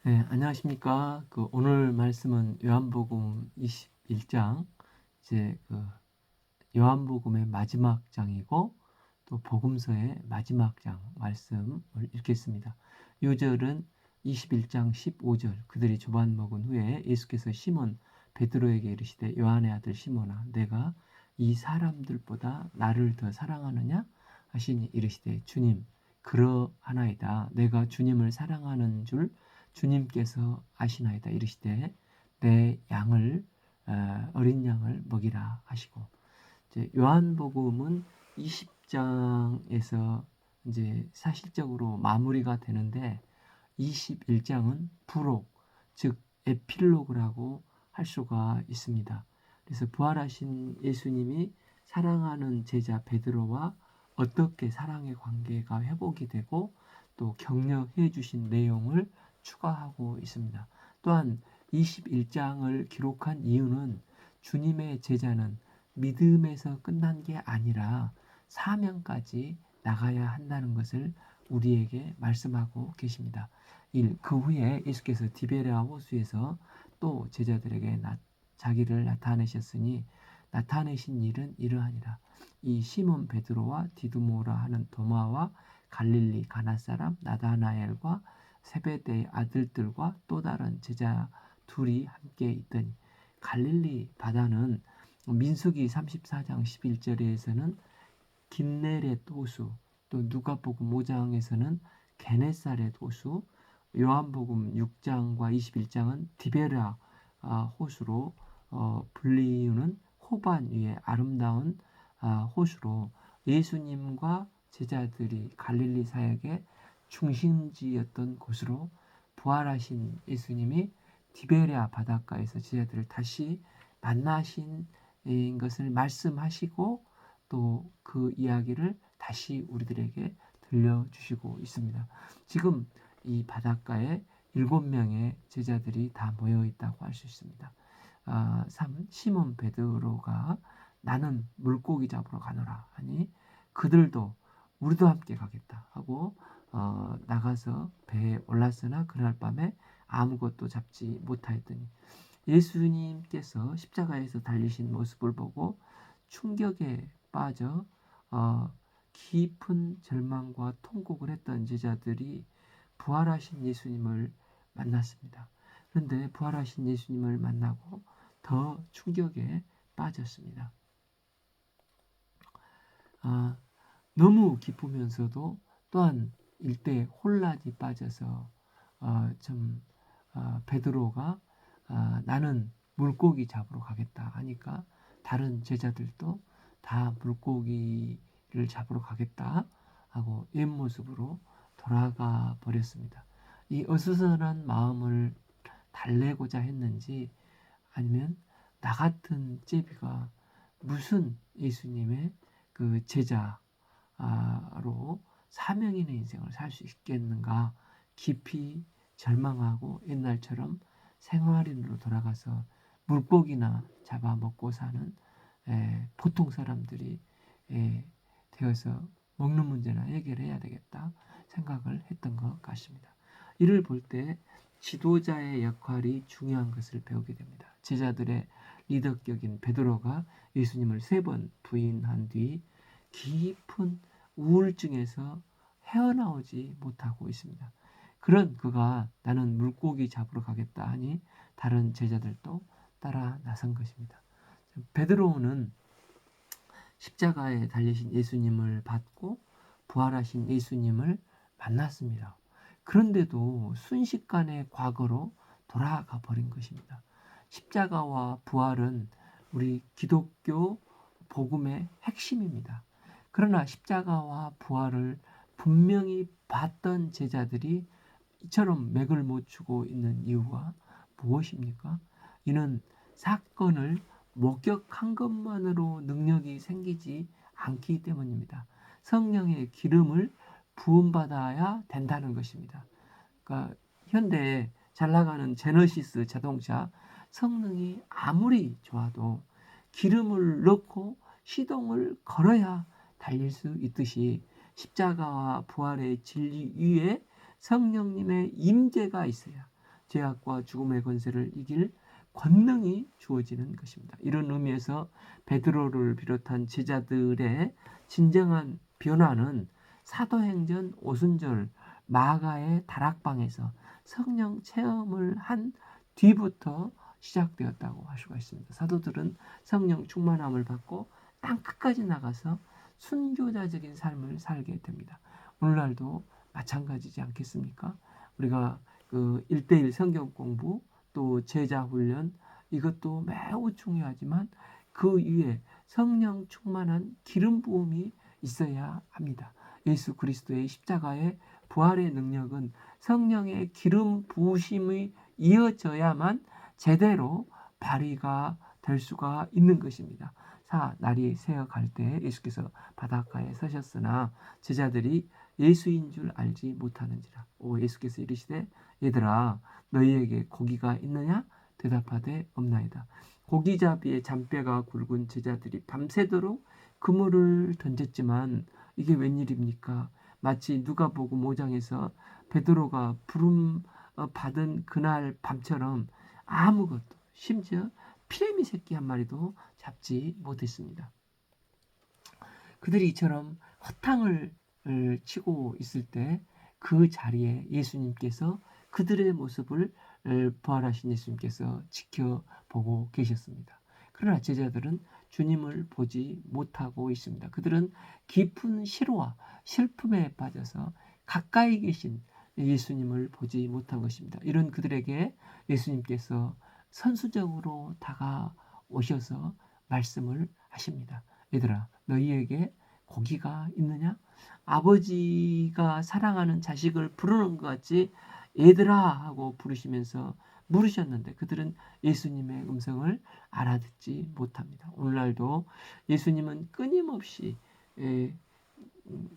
네, 안녕하십니까. 오늘 말씀은 요한복음 21장, 이제 요한복음의 마지막 장이고, 또 복음서의 마지막 장 말씀을 읽겠습니다. 요절은 21장 15절, 그들이 조반 먹은 후에 예수께서 시몬 베드로에게 이르시되 요한의 아들 시몬아, 내가 이 사람들보다 나를 더 사랑하느냐 하시니 이르시되 주님, 그러하나이다. 내가 주님을 사랑하는 줄 주님께서 아시나이다. 이르시되 내 양을 어린 양을 먹이라 하시고, 이제 요한복음은 20장에서 이제 사실적으로 마무리가 되는데 21장은 부록, 즉 에필로그라고 할 수가 있습니다. 그래서 부활하신 예수님이 사랑하는 제자 베드로와 어떻게 사랑의 관계가 회복이 되고 또 격려해 주신 내용을 추가하고 있습니다. 또한 21장을 기록한 이유는 주님의 제자는 믿음에서 끝난 게 아니라 사명까지 나가야 한다는 것을 우리에게 말씀하고 계십니다. 그 후에 예수께서 디베랴 호수에서 또 제자들에게 자기를 나타내셨으니 나타내신 일은 이러하니라. 이 시몬 베드로와 디두모라 하는 도마와 갈릴리 가나 사람 나다나엘과 세베대의 아들들과 또 다른 제자 둘이 함께 있더니, 갈릴리 바다는 민수기 34장 11절에서는 긴네렛 호수, 또 누가복음 5장에서는 게네사렛 호수, 요한복음 6장과 21장은 디베랴 호수로 불리우는 호반 위의 아름다운 호수로 예수님과 제자들이 갈릴리 사역의 중심지였던 곳으로 부활하신 예수님이 디베랴 바닷가에서 제자들을 다시 만나신 것을 말씀하시고 또 그 이야기를 다시 우리들에게 들려주시고 있습니다. 지금 이 바닷가에 7명의 제자들이 다 모여 있다고 할 수 있습니다. 3. 시몬 베드로가 나는 물고기 잡으러 가노라 하니 그들도 우리도 함께 가겠다 하고 나가서 배에 올랐으나 그날 밤에 아무것도 잡지 못하였더니, 예수님께서 십자가에서 달리신 모습을 보고 충격에 빠져 깊은 절망과 통곡을 했던 제자들이 부활하신 예수님을 만났습니다. 그런데 부활하신 예수님을 만나고 더 충격에 빠졌습니다. 너무 기쁘면서도 또한 일대 혼란이 빠져서 베드로가 나는 물고기 잡으러 가겠다 하니까 다른 제자들도 다 물고기를 잡으러 가겠다 하고 옛모습으로 돌아가 버렸습니다. 이 어수선한 마음을 달래고자 했는지, 아니면 나 같은 제비가 무슨 예수님의 그 제자로 사명 있는 인생을 살 수 있겠는가 깊이 절망하고 옛날처럼 생활인으로 돌아가서 물고기나 잡아먹고 사는 보통 사람들이 되어서 먹는 문제나 해결해야 되겠다 생각을 했던 것 같습니다. 이를 볼 때 지도자의 역할이 중요한 것을 배우게 됩니다. 제자들의 리더격인 베드로가 예수님을 3번 부인한 뒤 깊은 우울증에서 헤어나오지 못하고 있습니다. 그런 그가 나는 물고기 잡으러 가겠다 하니 다른 제자들도 따라 나선 것입니다. 베드로는 십자가에 달리신 예수님을 받고 부활하신 예수님을 만났습니다. 그런데도 순식간에 과거로 돌아가 버린 것입니다. 십자가와 부활은 우리 기독교 복음의 핵심입니다. 그러나 십자가와 부활을 분명히 봤던 제자들이 이처럼 맥을 못 추고 있는 이유가 무엇입니까? 이는 사건을 목격한 것만으로 능력이 생기지 않기 때문입니다. 성령의 기름을 부음받아야 된다는 것입니다. 그러니까 현대에 잘 나가는 제너시스 자동차, 성능이 아무리 좋아도 기름을 넣고 시동을 걸어야 달릴 수 있듯이 십자가와 부활의 진리 위에 성령님의 임재가 있어야 죄악과 죽음의 권세를 이길 권능이 주어지는 것입니다. 이런 의미에서 베드로를 비롯한 제자들의 진정한 변화는 사도행전 오순절 마가의 다락방에서 성령 체험을 한 뒤부터 시작되었다고 할 수가 있습니다. 사도들은 성령 충만함을 받고 땅 끝까지 나가서 순교자적인 삶을 살게 됩니다. 오늘날도 마찬가지지 않겠습니까? 우리가 그 1대1 성경 공부 또 제자 훈련 이것도 매우 중요하지만 그 위에 성령 충만한 기름 부음이 있어야 합니다. 예수 그리스도의 십자가의 부활의 능력은 성령의 기름 부으심이 이어져야만 제대로 발휘가 될 수가 있는 것입니다. 날이 새어갈 때 예수께서 바닷가에 서셨으나 제자들이 예수인 줄 알지 못하는지라. 예수께서 이르시되 얘들아 너희에게 고기가 있느냐? 대답하되 없나이다. 고기잡이의 잔뼈가 굵은 제자들이 밤새도록 그물을 던졌지만 이게 웬일입니까? 마치 누가복음 5장에서 베드로가 부름 받은 그날 밤처럼 아무것도 심지어 피레미 새끼 한 마리도 잡지 못했습니다. 그들이 이처럼 허탕을 치고 있을 때 그 자리에 예수님께서 그들의 모습을 부활하신 예수님께서 지켜보고 계셨습니다. 그러나 제자들은 주님을 보지 못하고 있습니다. 그들은 깊은 시로와 슬픔에 빠져서 가까이 계신 예수님을 보지 못한 것입니다. 이런 그들에게 예수님께서 선수적으로 다가오셔서 말씀을 하십니다. 얘들아 너희에게 고기가 있느냐? 아버지가 사랑하는 자식을 부르는 것 같이 얘들아 하고 부르시면서 물으셨는데 그들은 예수님의 음성을 알아듣지 못합니다. 오늘날도 예수님은 끊임없이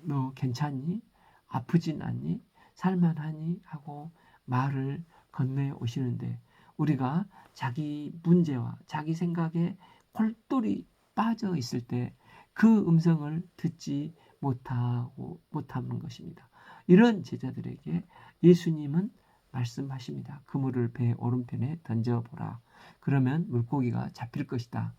너 괜찮니? 아프진 않니? 살만하니? 하고 말을 건네오시는데 우리가 자기 문제와 자기 생각에 콜똘히 빠져 있을 때 그 음성을 듣지 못하는 것입니다. 이런 제자들에게 예수님은 말씀하십니다. 그물을 배 오른편에 던져보라. 그러면 물고기가 잡힐 것이다.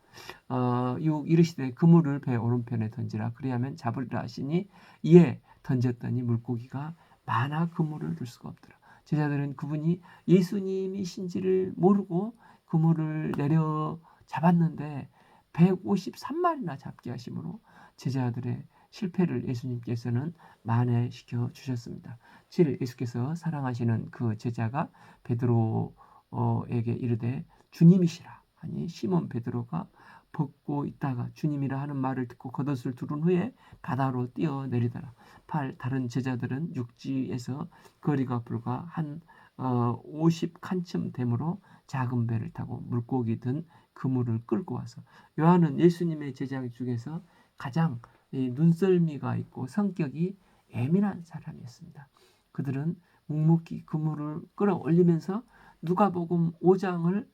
이르시되 그물을 배 오른편에 던지라. 그리하면 잡으리라 하시니 이에 던졌더니 물고기가 많아 그물을 들 수가 없더라. 제자들은 그분이 예수님이신지를 모르고 그물을 내려 잡았는데 153마리나 잡게 하심으로 제자들의 실패를 예수님께서는 만회시켜 주셨습니다. 7. 예수께서 사랑하시는 그 제자가 베드로에게 이르되 주님이시라 하니 시몬 베드로가 벗고 있다가 주님이라 하는 말을 듣고 겉옷을 두른 후에 바다로 뛰어내리더라. 8. 다른 제자들은 육지에서 거리가 불과 한 50칸쯤 되므로 작은 배를 타고 물고기 든 그물을 끌고 와서 요한은 예수님의 제자 중에서 가장 눈썰미가 있고 성격이 예민한 사람이었습니다. 그들은 묵묵히 그물을 끌어올리면서 누가복음 5장을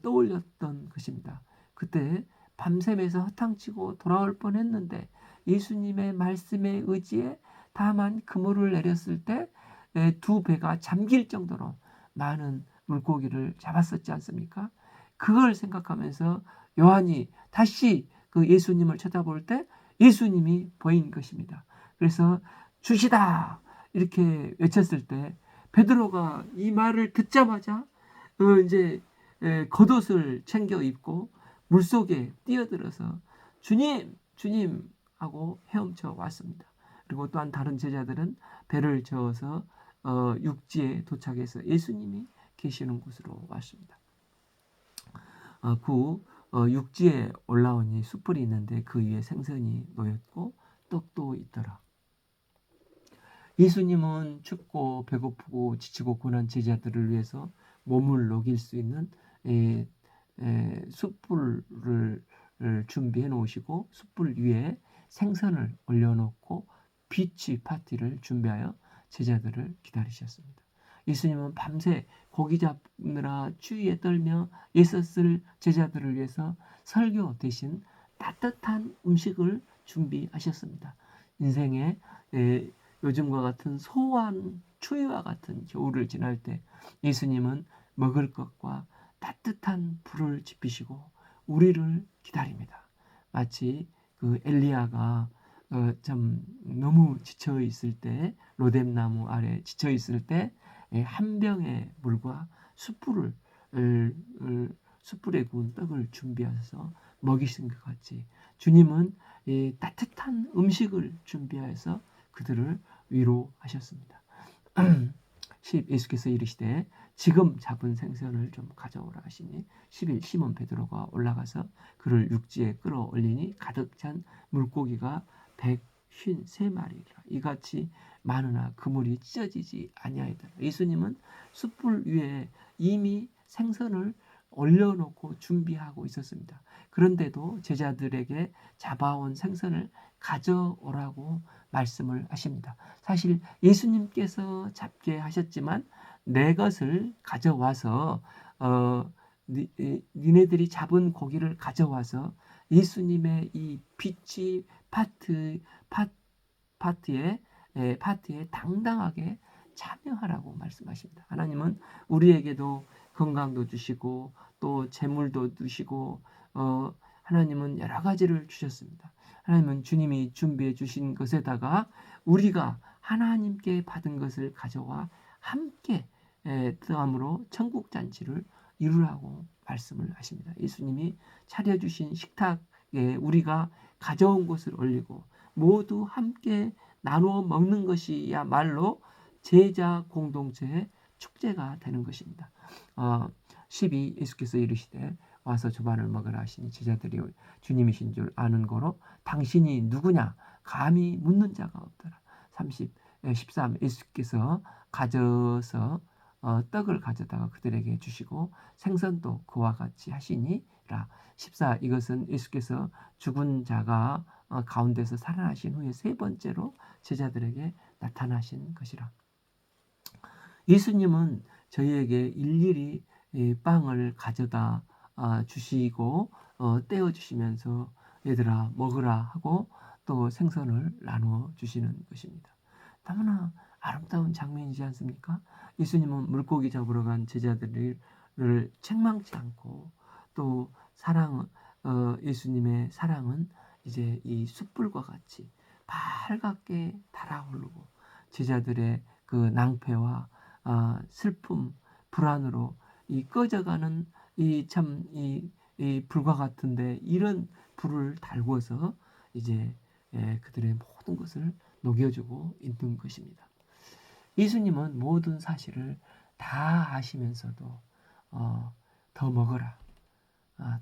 떠올렸던 것입니다. 그때 밤샘에서 허탕치고 돌아올 뻔했는데 예수님의 말씀에 의지해 다만 그물을 내렸을 때 두 배가 잠길 정도로 많은 물고기를 잡았었지 않습니까? 그걸 생각하면서 요한이 다시 그 예수님을 쳐다볼 때 예수님이 보인 것입니다. 그래서 주시다 이렇게 외쳤을 때 베드로가 이 말을 듣자마자 이제 겉옷을 챙겨 입고 물속에 뛰어들어서 주님 주님 하고 헤엄쳐 왔습니다. 그리고 또한 다른 제자들은 배를 저어서 육지에 도착해서 예수님이 계시는 곳으로 왔습니다. 육지에 올라오니 숯불이 있는데 그 위에 생선이 놓였고 떡도 있더라. 예수님은 춥고 배고프고 지치고 고난 제자들을 위해서 몸을 녹일 수 있는 숯불을 준비해 놓으시고 숯불 위에 생선을 올려놓고 비치 파티를 준비하여 제자들을 기다리셨습니다. 예수님은 밤새 고기 잡느라 추위에 떨며 애썼을 제자들을 위해서 설교 대신 따뜻한 음식을 준비하셨습니다. 인생에 요즘과 같은 소환 추위와 같은 겨울을 지날 때 예수님은 먹을 것과 따뜻한 불을 지피시고 우리를 기다립니다. 마치 그 엘리야가 좀 너무 지쳐 있을 때, 로뎀나무 아래 지쳐 있을 때 한 병의 물과 숯불을 숯불에 구운 떡을 준비하셔서 먹이신 것 같이 주님은 따뜻한 음식을 준비하여서 그들을 위로하셨습니다. 10 예수께서 이르시되 지금 잡은 생선을 좀 가져오라 하시니 11 시몬 베드로가 올라가서 그를 육지에 끌어올리니 가득 찬 물고기가 153마리라. 이같이 많으나 그물이 찢어지지 아니하였더라. 예수님은 숯불 위에 이미 생선을 올려놓고 준비하고 있었습니다. 그런데도 제자들에게 잡아온 생선을 가져오라고 말씀을 하십니다. 사실 예수님께서 잡게 하셨지만 내 것을 가져와서 니네들이 잡은 고기를 가져와서 예수님의 이 비치 파티에 당당하게 참여하라고 말씀하십니다. 하나님은 우리에게도 건강도 주시고 또 재물도 주시고 하나님은 여러 가지를 주셨습니다. 하나님은 주님이 준비해 주신 것에다가 우리가 하나님께 받은 것을 가져와 함께 뜨함으로 천국 잔치를 이루라고 말씀을 하십니다. 예수님이 차려주신 식탁에 우리가 가져온 것을 올리고 모두 함께 나누어 먹는 것이야말로 제자 공동체의 축제가 되는 것입니다. 12 예수께서 이르시되 와서 조반을 먹으라 하시니 제자들이 주님이신 줄 아는 거로 당신이 누구냐 감히 묻는 자가 없더라. 13 예수께서 가져서 떡을 가져다가 그들에게 주시고 생선도 그와 같이 하시니라. 14 이것은 예수께서 죽은 자가 가운데서 살아나신 후에 세 번째로 제자들에게 나타나신 것이라. 예수님은 저희에게 일일이 빵을 가져다 주시고 떼어 주시면서 얘들아 먹으라 하고 또 생선을 나누어 주시는 것입니다. 너무나 아름다운 장면이지 않습니까? 예수님은 물고기 잡으러 간 제자들을 책망치 않고 또 예수님의 사랑은 이제 이 숯불과 같이 밝게 달아오르고 제자들의 그 낭패와 슬픔, 불안으로 이 꺼져가는 이 불과 같은데 이런 불을 달구어서 이제 그들의 모든 것을 녹여주고 있는 것입니다. 예수님은 모든 사실을 다 아시면서도 더 먹어라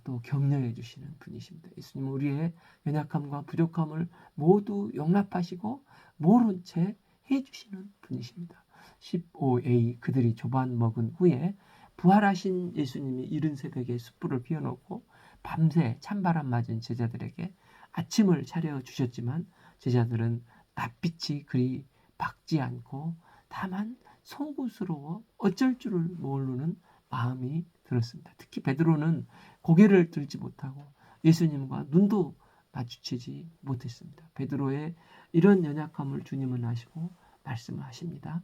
또 격려해 주시는 분이십니다. 예수님은 우리의 연약함과 부족함을 모두 용납하시고 모른 채 해주시는 분이십니다. 15a 그들이 조반 먹은 후에 부활하신 예수님이 이른 새벽에 숯불을 피워놓고 밤새 찬바람 맞은 제자들에게 아침을 차려주셨지만 제자들은 낯빛이 그리 밝지 않고 다만 송구스러워 어쩔 줄을 모르는 마음이 들었습니다. 특히 베드로는 고개를 들지 못하고 예수님과 눈도 마주치지 못했습니다. 베드로의 이런 연약함을 주님은 아시고 말씀을 하십니다.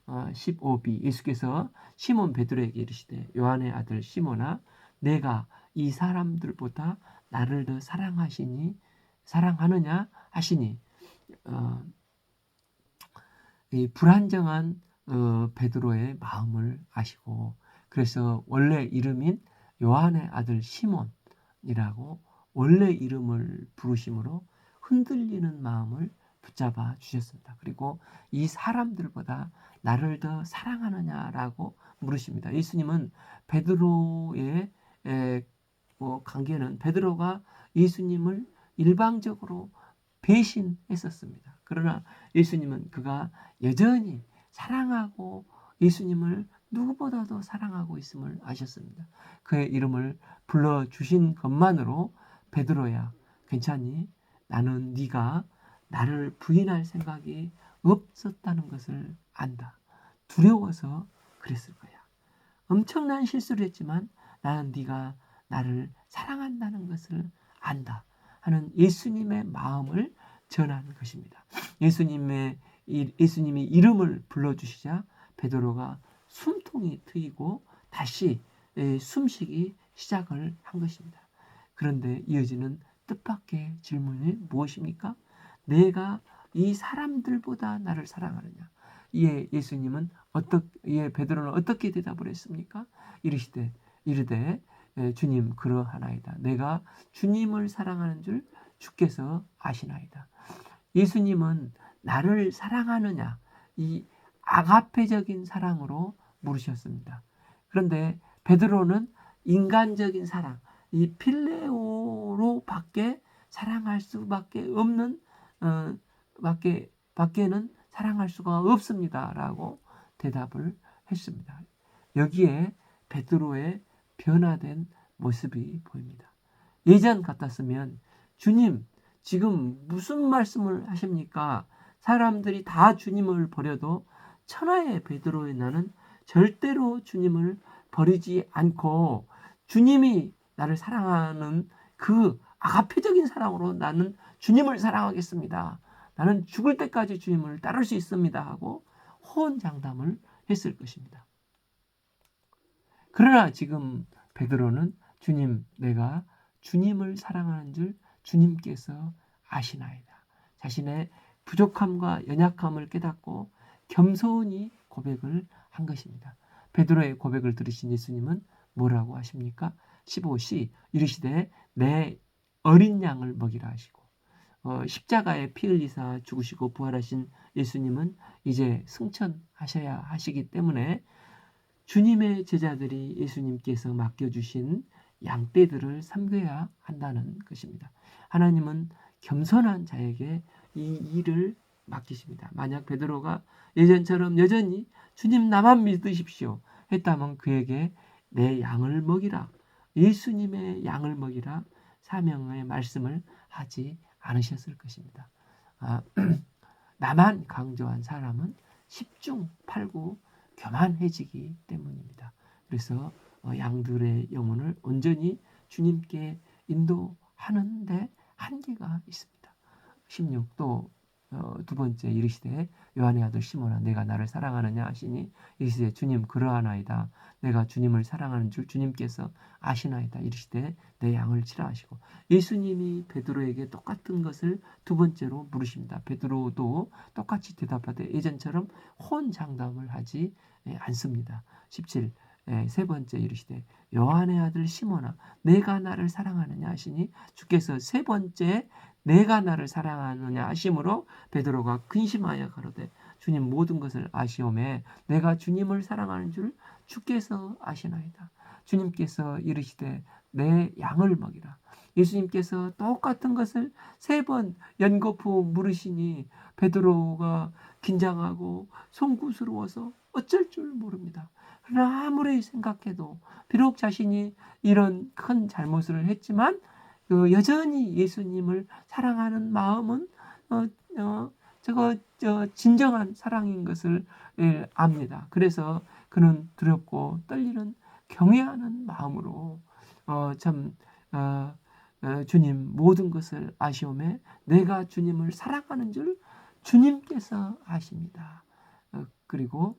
15b 예수께서 시몬 베드로에게 이르시되 요한의 아들 시몬아 내가 이 사람들보다 나를 더 사랑하느냐 하시니 이 불안정한 베드로의 마음을 아시고 그래서 원래 이름인 요한의 아들 시몬이라고 원래 이름을 부르심으로 흔들리는 마음을 붙잡아 주셨습니다. 그리고 이 사람들보다 나를 더 사랑하느냐라고 물으십니다. 예수님은 베드로의 관계는 베드로가 예수님을 일방적으로 배신했었습니다. 그러나 예수님은 그가 여전히 사랑하고 예수님을 누구보다도 사랑하고 있음을 아셨습니다. 그의 이름을 불러주신 것만으로 베드로야 괜찮니? 나는 네가 나를 부인할 생각이 없었다는 것을 안다. 두려워서 그랬을 거야. 엄청난 실수를 했지만 나는 네가 나를 사랑한다는 것을 안다 하는 예수님의 마음을 전하는 것입니다. 예수님이 이름을 불러주시자 베드로가 숨통이 트이고 다시 숨쉬기 시작을 한 것입니다. 그런데 이어지는 뜻밖의 질문이 무엇입니까? 내가 이 사람들보다 나를 사랑하느냐? 이에 예수님은 이에 베드로는 어떻게 대답을 했습니까? 이르되 주님 그러하나이다. 내가 주님을 사랑하는 줄 주께서 아시나이다. 예수님은 나를 사랑하느냐 이 아가페적인 사랑으로 물으셨습니다. 그런데 베드로는 인간적인 사랑, 이 필레오로밖에 사랑할 수밖에 없는 밖에는 사랑할 수가 없습니다라고 대답을 했습니다. 여기에 베드로의 변화된 모습이 보입니다. 예전 같았으면 주님 지금 무슨 말씀을 하십니까? 사람들이 다 주님을 버려도 천하의 베드로의 나는 절대로 주님을 버리지 않고 주님이 나를 사랑하는 그 아가페적인 사랑으로 나는 주님을 사랑하겠습니다. 나는 죽을 때까지 주님을 따를 수 있습니다 하고 호언장담을 했을 것입니다. 그러나 지금 베드로는 주님 내가 주님을 사랑하는 줄 주님께서 아시나이다. 자신의 부족함과 연약함을 깨닫고 겸손히 고백을 한 것입니다. 베드로의 고백을 들으신 예수님은 뭐라고 하십니까? 15시 이르시되 내 어린 양을 먹이라 하시고 십자가에 피 흘리사 죽으시고 부활하신 예수님은 이제 승천하셔야 하시기 때문에 주님의 제자들이 예수님께서 맡겨주신 양떼들을 섬겨야 한다는 것입니다. 하나님은 겸손한 자에게 이 일을 맡기십니다. 만약 베드로가 예전처럼 여전히 주님 나만 믿으십시오 했다면 그에게 내 양을 먹이라, 예수님의 양을 먹이라 사명의 말씀을 하지 않으셨을 것입니다. 나만 강조한 사람은 10중 8구 교만해지기 때문입니다. 그래서 양들의 영혼을 온전히 주님께 인도하는데 한계가 있습니다. 16도 두 번째 이르시되 요한의 아들 시몬아 내가 나를 사랑하느냐 하시니 이르시되 주님 그러하나이다. 내가 주님을 사랑하는 줄 주님께서 아시나이다. 이르시되 내 양을 치라 하시고 예수님이 베드로에게 똑같은 것을 두 번째로 물으십니다. 베드로도 똑같이 대답하되 예전처럼 혼장담을 하지 않습니다. 17 세 번째 이르시되 요한의 아들 시몬아 내가 나를 사랑하느냐 하시니 주께서 세 번째 내가 나를 사랑하느냐 하심으로 베드로가 근심하여 가로되 주님 모든 것을 아시오매 내가 주님을 사랑하는 줄 주께서 아시나이다. 주님께서 이르시되 내 양을 먹이라. 예수님께서 똑같은 것을 세 번 연거푸 물으시니 베드로가 긴장하고 송구스러워서 어쩔 줄 모릅니다. 그러나 아무리 생각해도 비록 자신이 이런 큰 잘못을 했지만 여전히 예수님을 사랑하는 마음은 진정한 사랑인 것을 압니다. 그래서 그는 두렵고 떨리는 경외하는 마음으로 주님 모든 것을 아시오매 내가 주님을 사랑하는 줄 주님께서 아십니다. 그리고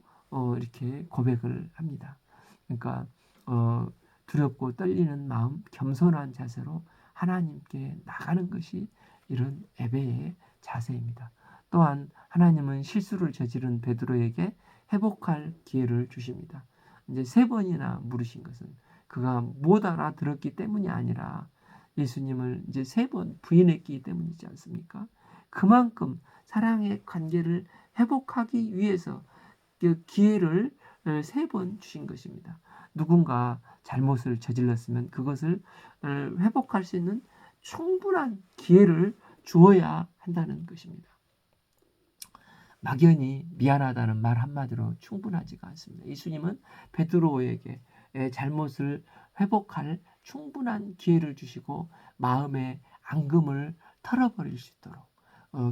이렇게 고백을 합니다. 그러니까 두렵고 떨리는 마음, 겸손한 자세로 하나님께 나가는 것이 이런 예배의 자세입니다. 또한 하나님은 실수를 저지른 베드로에게 회복할 기회를 주십니다. 이제 세 번이나 물으신 것은 그가 못 알아들었기 때문이 아니라 예수님을 이제 세 번 부인했기 때문이지 않습니까? 그만큼 사랑의 관계를 회복하기 위해서 그 기회를 세 번 주신 것입니다. 누군가 잘못을 저질렀으면 그것을 회복할 수 있는 충분한 기회를 주어야 한다는 것입니다. 막연히 미안하다는 말 한마디로 충분하지가 않습니다. 예수님은 베드로에게 잘못을 회복할 충분한 기회를 주시고 마음의 앙금을 털어버릴 수 있도록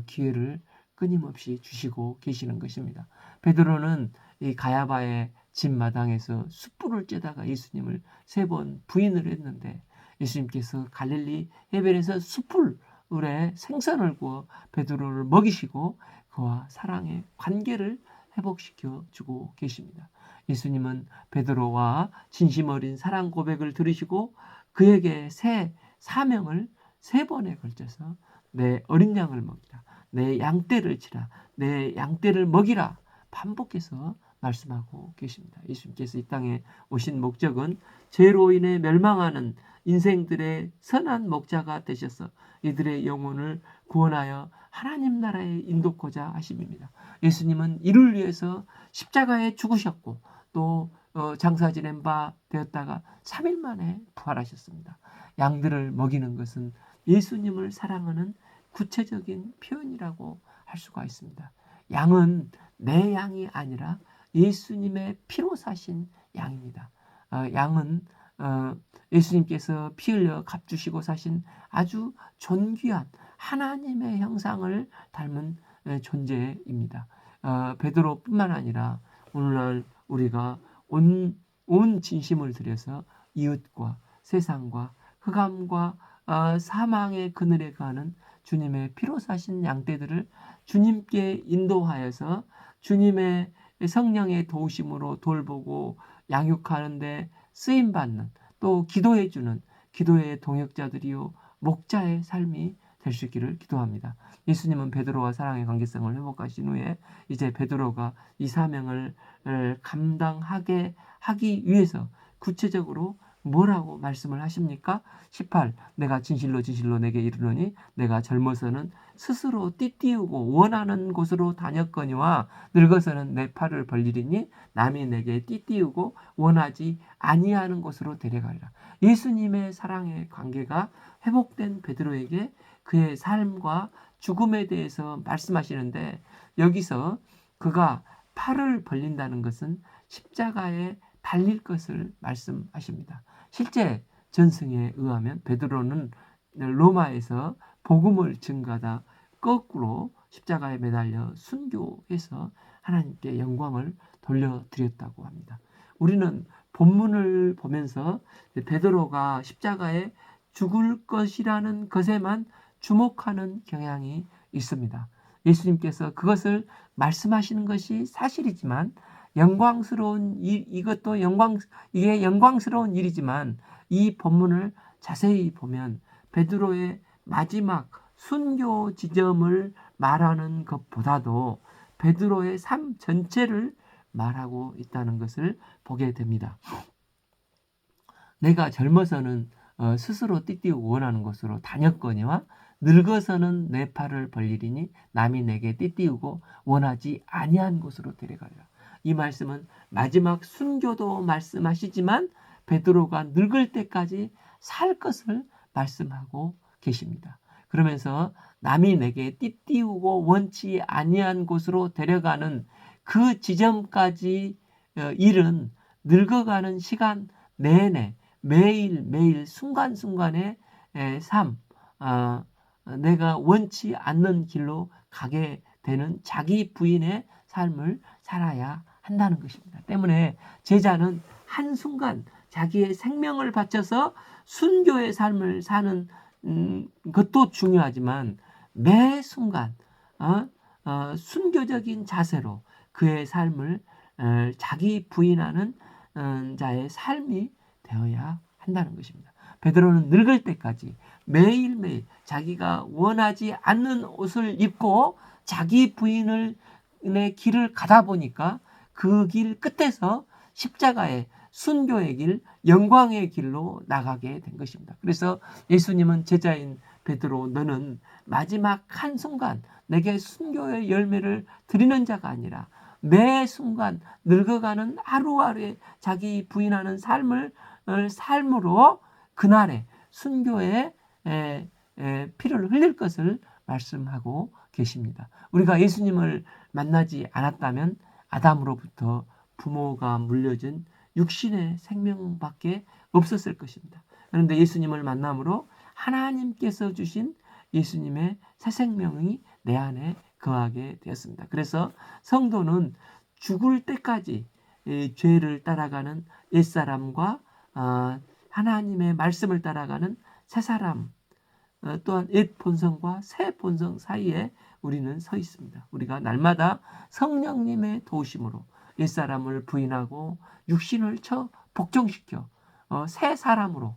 기회를 끊임없이 주시고 계시는 것입니다. 베드로는 이 가야바의 집 마당에서 숯불을 쬐다가 예수님을 세 번 부인을 했는데 예수님께서 갈릴리 해변에서 숯불에 생선을 구워 베드로를 먹이시고 그와 사랑의 관계를 회복시켜 주고 계십니다. 예수님은 베드로와 진심 어린 사랑 고백을 들으시고 그에게 새 사명을 3번에 걸쳐서 내 어린 양을 먹이라, 내 양떼를 치라, 내 양떼를 먹이라 반복해서 말씀하고 계십니다. 예수님께서 이 땅에 오신 목적은 죄로 인해 멸망하는 인생들의 선한 목자가 되셔서 이들의 영혼을 구원하여 하나님 나라에 인도코자 하심입니다. 예수님은 이를 위해서 십자가에 죽으셨고 또 장사 지낸 바 되었다가 3일 만에 부활하셨습니다. 양들을 먹이는 것은 예수님을 사랑하는 구체적인 표현이라고 할 수가 있습니다. 양은 내 양이 아니라 예수님의 피로 사신 양입니다. 양은 예수님께서 피 흘려 값주시고 사신 아주 존귀한 하나님의 형상을 닮은 존재입니다. 베드로뿐만 아니라 오늘날 우리가 온 진심을 들여서 이웃과 세상과 흑암과 사망의 그늘에 가는 주님의 피로 사신 양떼들을 주님께 인도하여서 주님의 성령의 도우심으로 돌보고 양육하는데 쓰임받는, 또 기도해주는 기도의 동역자들이요 목자의 삶이 될 수 있기를 기도합니다. 예수님은 베드로와 사랑의 관계성을 회복하신 후에 이제 베드로가 이 사명을 감당하게 하기 위해서 구체적으로 뭐라고 말씀을 하십니까? 18. 내가 진실로 진실로 내게 이르노니 내가 젊어서는 스스로 띠띠우고 원하는 곳으로 다녔거니와 늙어서는 내 팔을 벌리리니 남이 내게 띠띠우고 원하지 아니하는 곳으로 데려가리라. 예수님의 사랑의 관계가 회복된 베드로에게 그의 삶과 죽음에 대해서 말씀하시는데, 여기서 그가 팔을 벌린다는 것은 십자가에 달릴 것을 말씀하십니다. 실제 전승에 의하면 베드로는 로마에서 복음을 증거하다 거꾸로 십자가에 매달려 순교해서 하나님께 영광을 돌려드렸다고 합니다. 우리는 본문을 보면서 베드로가 십자가에 죽을 것이라는 것에만 주목하는 경향이 있습니다. 예수님께서 그것을 말씀하시는 것이 사실이지만 영광스러운 이게 영광스러운 일이지만 이 본문을 자세히 보면 베드로의 마지막 순교 지점을 말하는 것보다도 베드로의 삶 전체를 말하고 있다는 것을 보게 됩니다. 내가 젊어서는 스스로 띠띠우고 원하는 곳으로 다녔거니와 늙어서는 내 팔을 벌리리니 남이 내게 띠띠우고 원하지 아니한 곳으로 데려가리라. 이 말씀은 마지막 순교도 말씀하시지만 베드로가 늙을 때까지 살 것을 말씀하고 계십니다. 그러면서 남이 내게 띠띠우고 원치 아니한 곳으로 데려가는 그 지점까지 일은 늙어가는 시간 내내 매일매일 순간순간의 삶, 내가 원치 않는 길로 가게 되는 자기 부인의 삶을 살아야 한다는 것입니다. 때문에 제자는 한순간 자기의 생명을 바쳐서 순교의 삶을 사는 것도 중요하지만 매 순간 순교적인 자세로 그의 삶을 자기 부인하는 자의 삶이 되어야 한다는 것입니다. 베드로는 늙을 때까지 매일매일 자기가 원하지 않는 옷을 입고 자기 부인의 길을 가다 보니까 그 길 끝에서 십자가의 순교의 길, 영광의 길로 나가게 된 것입니다. 그래서 예수님은 제자인 베드로, 너는 마지막 한순간 내게 순교의 열매를 드리는 자가 아니라 매 순간 늙어가는 하루하루에 자기 부인하는 삶으로 그날의 순교의 피를 흘릴 것을 말씀하고 계십니다. 우리가 예수님을 만나지 않았다면 아담으로부터 부모가 물려준 육신의 생명밖에 없었을 것입니다. 그런데 예수님을 만남으로 하나님께서 주신 예수님의 새 생명이 내 안에 거하게 되었습니다. 그래서 성도는 죽을 때까지 죄를 따라가는 옛사람과 하나님의 말씀을 따라가는 새사람, 또한 옛 본성과 새 본성 사이에 우리는 서 있습니다. 우리가 날마다 성령님의 도우심으로 옛사람을 부인하고 육신을 복종시켜 새 사람으로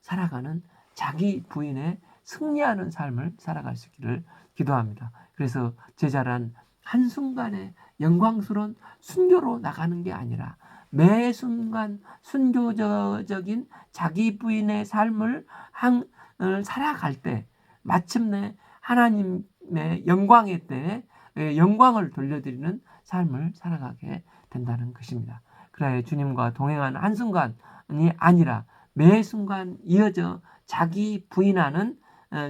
살아가는 자기 부인에 승리하는 삶을 살아갈 수 있기를 기도합니다. 그래서 제자란 한순간에 영광스러운 순교로 나가는 게 아니라 매 순간 순교적인 자기 부인의 삶을 살아갈 때 마침내 하나님의 영광의 때에 영광을 돌려드리는 삶을 살아가게 된다는 것입니다. 그래 주님과 동행하는 한순간이 아니라 매 순간 이어져 자기 부인하는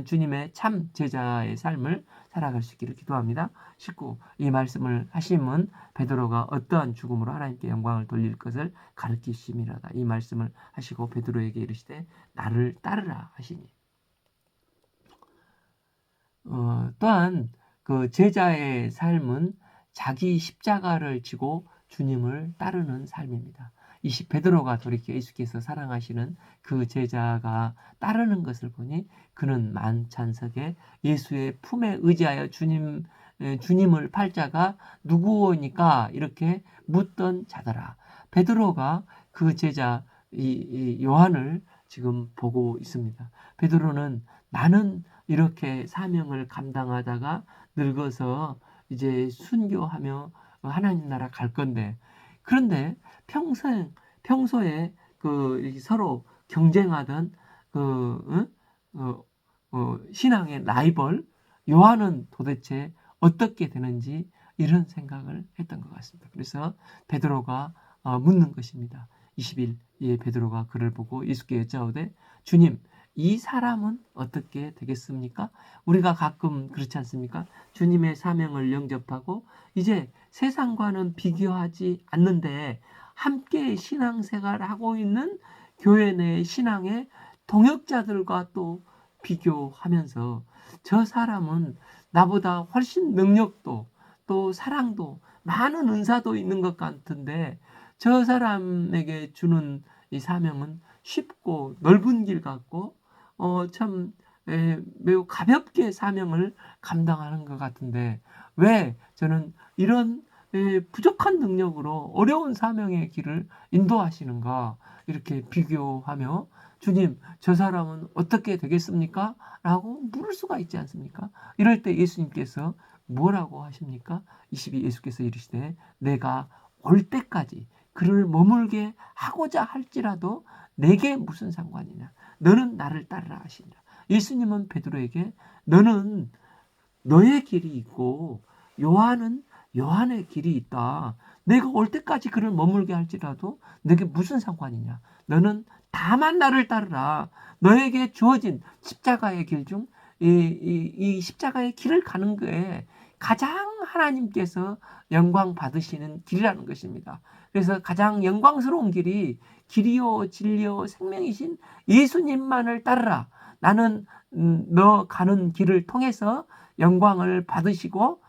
주님의 참 제자의 삶을 살아갈 수 있기를 기도합니다. 19. 이 말씀을 하심은 베드로가 어떠한 죽음으로 하나님께 영광을 돌릴 것을 가르치심이라다. 이 말씀을 하시고 베드로에게 이르시되 나를 따르라 하시니. 또한 그 제자의 삶은 자기 십자가를 지고 주님을 따르는 삶입니다. 베드로가 돌이켜 예수께서 사랑하시는 그 제자가 따르는 것을 보니 그는 만찬석에 예수의 품에 의지하여 주님을 팔자가 누구오니까 이렇게 묻던 자더라. 베드로가 그 제자 이 요한을 지금 보고 있습니다. 베드로는 나는 이렇게 사명을 감당하다가 늙어서 이제 순교하며 하나님 나라 갈 건데, 그런데 평소에 서로 경쟁하던 신앙의 라이벌 요한은 도대체 어떻게 되는지 이런 생각을 했던 것 같습니다. 그래서 베드로가 묻는 것입니다. 20일 베드로가 그를 보고 예수께 여짜오되 주님 이 사람은 어떻게 되겠습니까? 우리가 가끔 그렇지 않습니까? 주님의 사명을 영접하고 이제 세상과는 비교하지 않는데 함께 신앙생활을 하고 있는 교회 내 신앙의 동역자들과 또 비교하면서 저 사람은 나보다 훨씬 능력도 또 사랑도 많은 은사도 있는 것 같은데 저 사람에게 주는 이 사명은 쉽고 넓은 길 같고 참 매우 가볍게 사명을 감당하는 것 같은데 왜 저는 이런 부족한 능력으로 어려운 사명의 길을 인도하시는가 이렇게 비교하며 주님 저 사람은 어떻게 되겠습니까? 라고 물을 수가 있지 않습니까? 이럴 때 예수님께서 뭐라고 하십니까? 22 예수께서 이르시되 내가 올 때까지 그를 머물게 하고자 할지라도 내게 무슨 상관이냐? 너는 나를 따르라 하시니라. 예수님은 베드로에게 너는 너의 길이 있고 요한은 요한의 길이 있다. 내가 올 때까지 그를 머물게 할지라도 내게 무슨 상관이냐? 너는 다만 나를 따르라. 너에게 주어진 십자가의 길 중 이 십자가의 길을 가는 게 가장 하나님께서 영광 받으시는 길이라는 것입니다. 그래서 가장 영광스러운 길이 길이요 진리요 생명이신 예수님만을 따르라. 나는 너 가는 길을 통해서 영광을 받으시고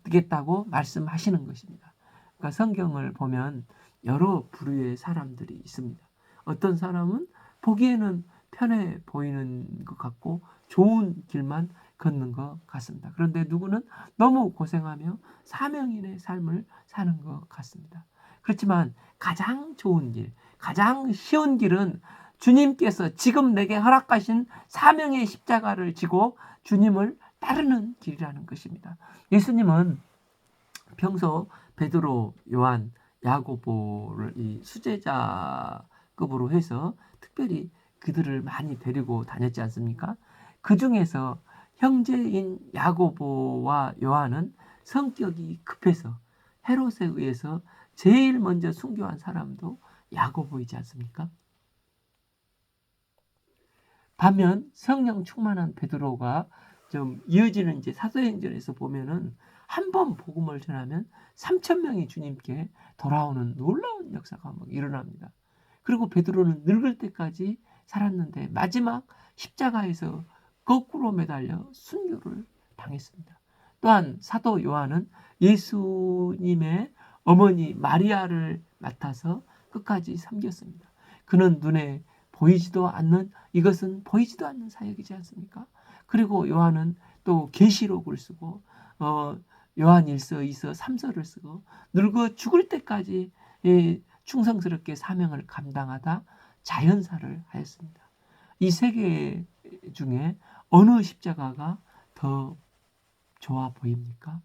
되겠다고 말씀하시는 것입니다. 그러니까 성경을 보면 여러 부류의 사람들이 있습니다. 어떤 사람은 보기에는 편해 보이는 것 같고 좋은 길만 걷는 것 같습니다. 그런데 누구는 너무 고생하며 사명인의 삶을 사는 것 같습니다. 그렇지만 가장 좋은 길, 가장 쉬운 길은 주님께서 지금 내게 허락하신 사명의 십자가를 지고 주님을 따르는 길이라는 것입니다. 예수님은 평소 베드로, 요한, 야고보를 이 수제자급으로 해서 특별히 그들을 많이 데리고 다녔지 않습니까? 그 중에서 형제인 야고보와 요한은 성격이 급해서 헤롯에 의해서 제일 먼저 순교한 사람도 야고보이지 않습니까? 반면 성령 충만한 베드로가 좀 이어지는 이제 사도행전에서 보면은 한 번 복음을 전하면 3,000명이 주님께 돌아오는 놀라운 역사가 막 일어납니다. 그리고 베드로는 늙을 때까지 살았는데 마지막 십자가에서 거꾸로 매달려 순교를 당했습니다. 또한 사도 요한은 예수님의 어머니 마리아를 맡아서 끝까지 섬겼습니다. 그는 눈에 보이지도 않는 이것은 보이지도 않는 사역이지 않습니까? 그리고 요한은 또 계시록을 쓰고 요한 1서, 2서, 3서를 쓰고 늙어 죽을 때까지 충성스럽게 사명을 감당하다 자연사를 하였습니다. 이 세 개 중에 어느 십자가가 더 좋아 보입니까?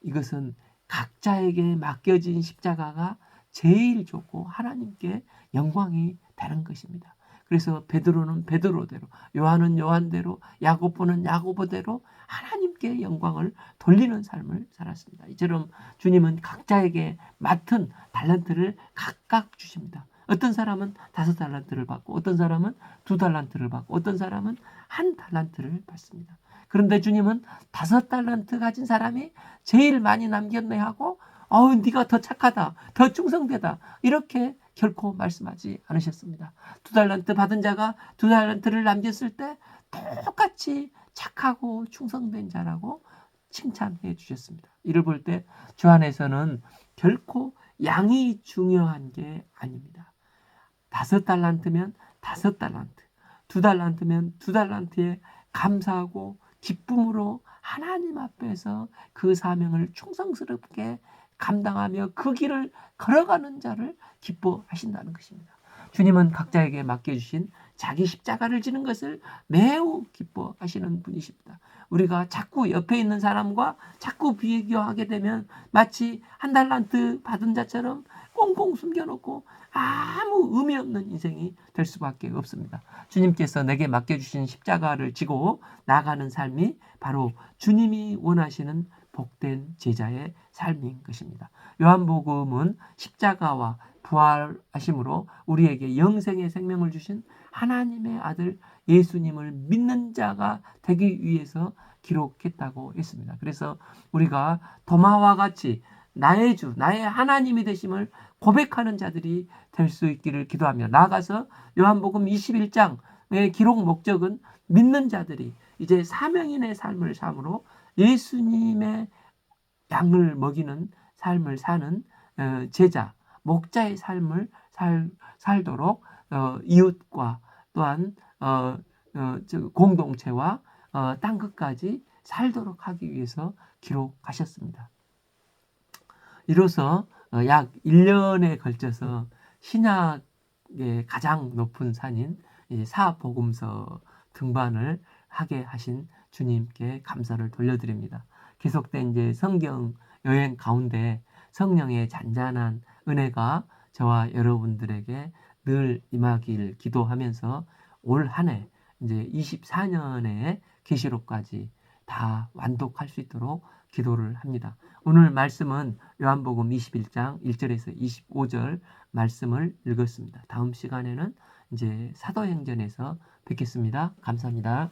이것은 각자에게 맡겨진 십자가가 제일 좋고 하나님께 영광이 되는 것입니다. 그래서 베드로는 베드로대로, 요한은 요한대로, 야고보는 야고보대로 하나님께 영광을 돌리는 삶을 살았습니다. 이처럼 주님은 각자에게 맡은 달란트를 각각 주십니다. 어떤 사람은 5달란트를 받고 어떤 사람은 2달란트를 받고 어떤 사람은 1달란트를 받습니다. 그런데 주님은 5달란트 가진 사람이 제일 많이 남겼네 하고 네가 더 착하다, 더 충성되다 이렇게 결코 말씀하지 않으셨습니다. 2달란트 받은 자가 2달란트를 남겼을 때 똑같이 착하고 충성된 자라고 칭찬해 주셨습니다. 이를 볼 때 주 안에서는 결코 양이 중요한 게 아닙니다. 5달란트면 5달란트, 2달란트면 2달란트에 감사하고 기쁨으로 하나님 앞에서 그 사명을 충성스럽게 감당하며 그 길을 걸어가는 자를 기뻐하신다는 것입니다. 주님은 각자에게 맡겨주신 자기 십자가를 지는 것을 매우 기뻐하시는 분이십니다. 우리가 자꾸 옆에 있는 사람과 자꾸 비교하게 되면 마치 1달란트 받은 자처럼 꽁꽁 숨겨놓고 아무 의미 없는 인생이 될 수밖에 없습니다. 주님께서 내게 맡겨주신 십자가를 지고 나가는 삶이 바로 주님이 원하시는 복된 제자의 삶인 것입니다. 요한복음은 십자가와 부활하심으로 우리에게 영생의 생명을 주신 하나님의 아들 예수님을 믿는 자가 되기 위해서 기록했다고 했습니다. 그래서 우리가 도마와 같이 나의 주, 나의 하나님이 되심을 고백하는 자들이 될 수 있기를 기도하며 나아가서 요한복음 21장의 기록 목적은 믿는 자들이 이제 사명인의 삶을 삶으로 예수님의 양을 먹이는 삶을 사는 제자, 목자의 삶을 살도록 이웃과 또한 공동체와 땅 끝까지 살도록 하기 위해서 기록하셨습니다. 이로써 약 1년에 걸쳐서 신약의 가장 높은 산인 사복음서 등반을 하게 하신 주님께 감사를 돌려드립니다. 계속된 이제 성경 여행 가운데 성령의 잔잔한 은혜가 저와 여러분들에게 늘 임하길 기도하면서 올 한 해 이제 24년의 계시록까지 다 완독할 수 있도록 기도를 합니다. 오늘 말씀은 요한복음 21장 1절에서 25절 말씀을 읽었습니다. 다음 시간에는 이제 사도행전에서 뵙겠습니다. 감사합니다.